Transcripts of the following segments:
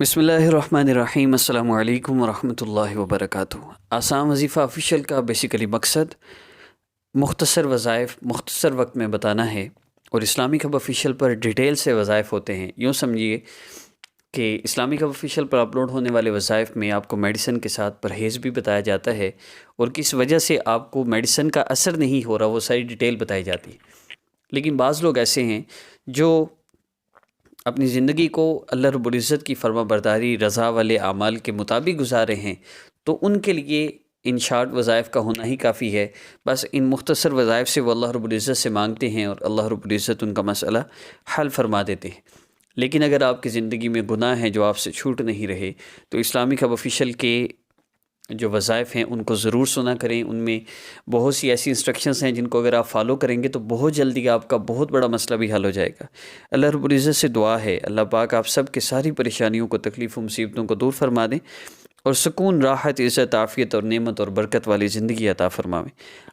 بسم اللہ الرحمن الرحیم۔ السلام علیکم ورحمۃ اللہ وبرکاتہ۔ آسان وظیفہ آفیشیل کا بیسیکلی مقصد مختصر وظائف مختصر وقت میں بتانا ہے، اور اسلامک ہب آفیشیل پر ڈیٹیل سے وظائف ہوتے ہیں۔ یوں سمجھیے کہ اسلامک ہب آفیشیل پر اپلوڈ ہونے والے وظائف میں آپ کو میڈیسن کے ساتھ پرہیز بھی بتایا جاتا ہے، اور کس وجہ سے آپ کو میڈیسن کا اثر نہیں ہو رہا وہ ساری ڈیٹیل بتائی جاتی ہے۔ لیکن بعض لوگ ایسے ہیں جو اپنی زندگی کو اللہ رب العزت کی فرما برداری رضا والے اعمال کے مطابق گزارے ہیں، تو ان کے لیے ان شارٹ وظائف کا ہونا ہی کافی ہے۔ بس ان مختصر وظائف سے وہ اللہ رب العزت سے مانگتے ہیں، اور اللہ رب العزت ان کا مسئلہ حل فرما دیتے ہیں۔ لیکن اگر آپ کی زندگی میں گناہ ہیں جو آپ سے چھوٹ نہیں رہے، تو اسلامک ہب آفیشیل کے جو وظائف ہیں ان کو ضرور سنا کریں۔ ان میں بہت سی ایسی انسٹرکشنز ہیں جن کو اگر آپ فالو کریں گے تو بہت جلدی آپ کا بہت بڑا مسئلہ بھی حل ہو جائے گا۔ اللہ رب العزت سے دعا ہے اللہ پاک آپ سب کے ساری پریشانیوں کو، تکلیف و مصیبتوں کو دور فرما دیں، اور سکون، راحت، عزت، عافیت اور نعمت اور برکت والی زندگی عطا فرمائیں۔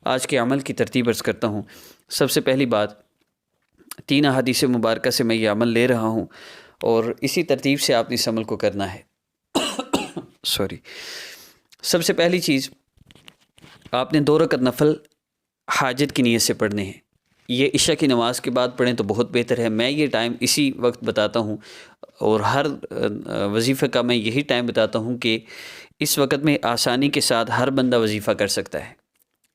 آج کے عمل کی ترتیب عرض کرتا ہوں۔ سب سے پہلی بات، 3 احادیث مبارکہ سے میں یہ عمل لے رہا ہوں، اور اسی ترتیب سے آپ نے اس عمل کو کرنا ہے۔ سب سے پہلی چیز، آپ نے 2 رکعت نفل حاجت کی نیت سے پڑھنے ہیں۔ یہ عشاء کی نماز کے بعد پڑھیں تو بہت بہتر ہے۔ میں یہ ٹائم اسی وقت بتاتا ہوں، اور ہر وظیفہ کا میں یہی ٹائم بتاتا ہوں کہ اس وقت میں آسانی کے ساتھ ہر بندہ وظیفہ کر سکتا ہے،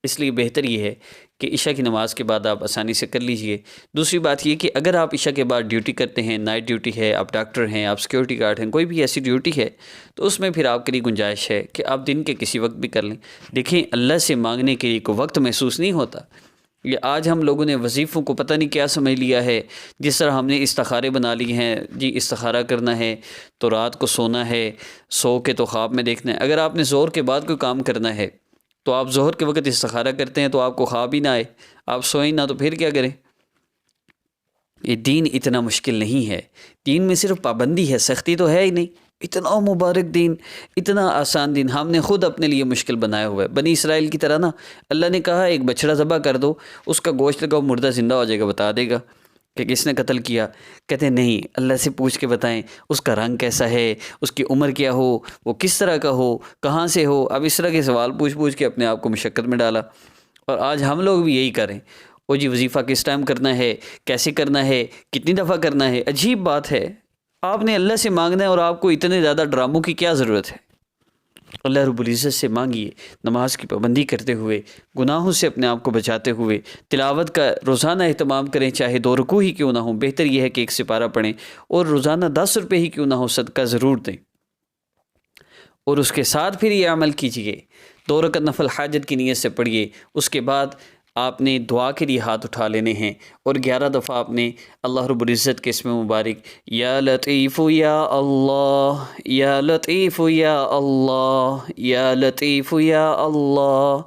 اس لیے بہتر یہ ہے کہ عشاء کی نماز کے بعد آپ آسانی سے کر لیجئے۔ دوسری بات یہ کہ اگر آپ عشاء کے بعد ڈیوٹی کرتے ہیں، نائٹ ڈیوٹی ہے، آپ ڈاکٹر ہیں، آپ سیکیورٹی گارڈ ہیں، کوئی بھی ایسی ڈیوٹی ہے، تو اس میں پھر آپ کے لیے گنجائش ہے کہ آپ دن کے کسی وقت بھی کر لیں۔ دیکھیں، اللہ سے مانگنے کے لیے کوئی وقت محسوس نہیں ہوتا۔ یہ آج ہم لوگوں نے وظیفوں کو پتہ نہیں کیا سمجھ لیا ہے، جس طرح ہم نے استخارے بنا لی ہیں، جی استخارہ کرنا ہے تو رات کو سونا ہے، سو کے تو خواب میں دیکھنا ہے۔ اگر آپ نے ظہر کے بعد کوئی کام کرنا ہے تو آپ ظہر کے وقت استخارہ کرتے ہیں تو آپ کو خواب ہی نہ آئے، آپ سوئیں نہ، تو پھر کیا کریں؟ یہ دین اتنا مشکل نہیں ہے۔ دین میں صرف پابندی ہے، سختی تو ہے ہی نہیں۔ اتنا مبارک دین، اتنا آسان دین ہم نے خود اپنے لیے مشکل بنایا ہوا ہے۔ بنی اسرائیل کی طرح نا، اللہ نے کہا ایک بچڑا ذبح کر دو، اس کا گوشت لگاؤ، مردہ زندہ ہو جائے گا، بتا دے گا کہ کس نے قتل کیا۔ کہتے ہیں نہیں، اللہ سے پوچھ کے بتائیں اس کا رنگ کیسا ہے، اس کی عمر کیا ہو، وہ کس طرح کا ہو، کہاں سے ہو۔ اب اس طرح کے سوال پوچھ کے اپنے آپ کو مشقت میں ڈالا، اور آج ہم لوگ بھی یہی کریں۔ وہ جی وظیفہ کس ٹائم کرنا ہے، کیسے کرنا ہے، کتنی دفعہ کرنا ہے۔ عجیب بات ہے، آپ نے اللہ سے مانگنا ہے اور آپ کو اتنے زیادہ ڈراموں کی کیا ضرورت ہے؟ اللہ رب العزت سے مانگیے، نماز کی پابندی کرتے ہوئے، گناہوں سے اپنے آپ کو بچاتے ہوئے، تلاوت کا روزانہ اہتمام کریں، چاہے 2 رکوع ہی کیوں نہ ہوں۔ بہتر یہ ہے کہ 1 سپارہ پڑھیں، اور روزانہ 10 روپے ہی کیوں نہ ہو صدقہ ضرور دیں، اور اس کے ساتھ پھر یہ عمل کیجئے، 2 رکعت نفل حاجت کی نیت سے پڑھیے۔ اس کے بعد آپ نے دعا کے لیے ہاتھ اٹھا لینے ہیں، اور 11 دفعہ آپ نے اللہ رب العزت کے اسم مبارک یا لطیف یا اللہ، یا لطیف یا اللہ، یا لطیف یا اللہ۔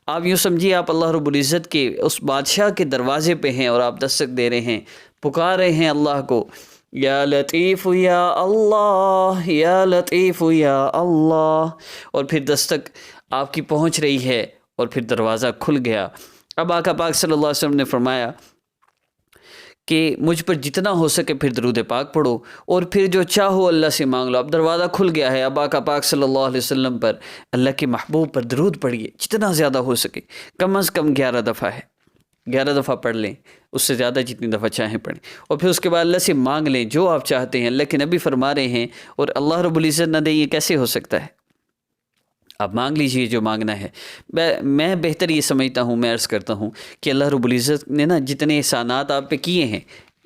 آپ یوں سمجھیے آپ اللہ رب العزت کے اس بادشاہ کے دروازے پہ ہیں، اور آپ دستک دے رہے ہیں، پکار رہے ہیں اللہ کو، یا لطیف یا اللہ، یا لطیف یا اللہ، اور پھر دستک آپ کی پہنچ رہی ہے، اور پھر دروازہ کھل گیا۔ اب آقا پاک صلی اللہ علیہ وسلم نے فرمایا کہ مجھ پر جتنا ہو سکے پھر درود پاک پڑھو، اور پھر جو چاہو اللہ سے مانگ لو۔ اب دروازہ کھل گیا ہے، اب آقا پاک صلی اللہ علیہ وسلم پر، اللہ کے محبوب پر درود پڑھیے، جتنا زیادہ ہو سکے، کم از کم 11 دفعہ ہے، 11 دفعہ پڑھ لیں، اس سے زیادہ جتنی دفعہ چاہیں پڑھیں، اور پھر اس کے بعد اللہ سے مانگ لیں جو آپ چاہتے ہیں۔ اللہ کے نبی فرما رہے ہیں، اور اللہ رب العزت نہ دے، یہ کیسے ہو سکتا ہے؟ آپ مانگ لیجئے جو مانگنا ہے۔ میں بہتر یہ سمجھتا ہوں، میں عرض کرتا ہوں کہ اللہ رب العزت نے نا جتنے احسانات آپ پہ کیے ہیں،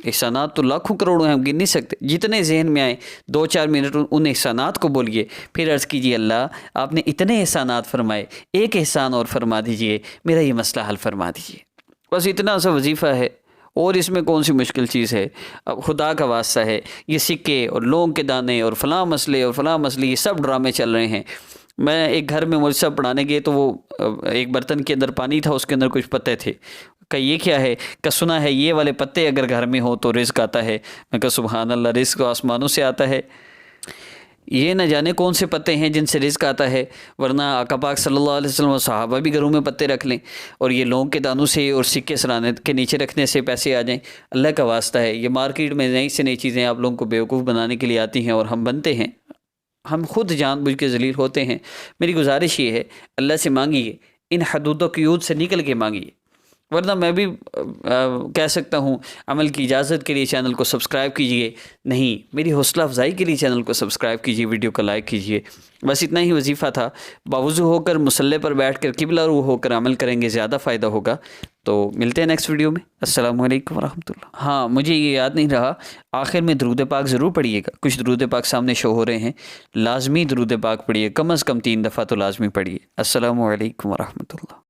احسانات تو لاکھوں کروڑوں ہیں، ہم گن نہیں سکتے، جتنے ذہن میں آئے 2-4 منٹ ان احسانات کو بولیے، پھر عرض کیجئے اللہ آپ نے اتنے احسانات فرمائے، ایک احسان اور فرما دیجئے، میرا یہ مسئلہ حل فرما دیجئے۔ بس اتنا سا وظیفہ ہے، اور اس میں کون سی مشکل چیز ہے؟ اب خدا کا واسطہ ہے، یہ سکے اور لونگ کے دانے اور فلاں مسئلے اور فلاں مسئلے، یہ سب ڈرامے چل رہے ہیں۔ میں ایک گھر میں مولوی صاحب پڑھانے گئے تو وہ ایک برتن کے اندر پانی تھا، اس کے اندر کچھ پتے تھے۔ کہ یہ کیا ہے؟ کہ سنا ہے یہ والے پتے اگر گھر میں ہو تو رزق آتا ہے۔ میں کہا سبحان اللہ، رزق تو آسمانوں سے آتا ہے، یہ نہ جانے کون سے پتے ہیں جن سے رزق آتا ہے، ورنہ آقا پاک صلی اللہ علیہ وسلم و صحابہ بھی گھروں میں پتے رکھ لیں، اور یہ لونگ کے دانوں سے اور سکے سرانے کے نیچے رکھنے سے پیسے آ جائیں۔ اللہ کا واسطہ ہے، یہ مارکیٹ میں نئی سے نئی چیزیں آپ لوگوں کو بیوقوف بنانے کے لیے آتی ہیں، اور ہم بنتے ہیں۔ ہم خود جان بوجھ کے ذلیل ہوتے ہیں. میری گزارش یہ ہے اللہ سے مانگیے، ان حدود و قیود سے نکل کے مانگیے، ورنہ میں بھی کہہ سکتا ہوں عمل کی اجازت کے لیے چینل کو سبسکرائب کیجئے، نہیں، میری حوصلہ افزائی کے لیے چینل کو سبسکرائب کیجئے، ویڈیو کو لائک کیجئے. بس اتنا ہی وظیفہ تھا. باوضو ہو کر مصلی پر بیٹھ کر قبلہ رو ہو کر عمل کریں گے، زیادہ فائدہ ہوگا. تو ملتے ہیں نیکسٹ ویڈیو میں. السلام علیکم ورحمۃ اللہ. ہاں، مجھے یہ یاد نہیں رہا، آخر میں درود پاک ضرور پڑھیے گا. کچھ درود پاک سامنے شو ہو رہے ہیں، لازمی درود پاک پڑھیے، کم از کم 3 دفعہ تو لازمی پڑھیے. السلام علیکم ورحمۃ اللہ.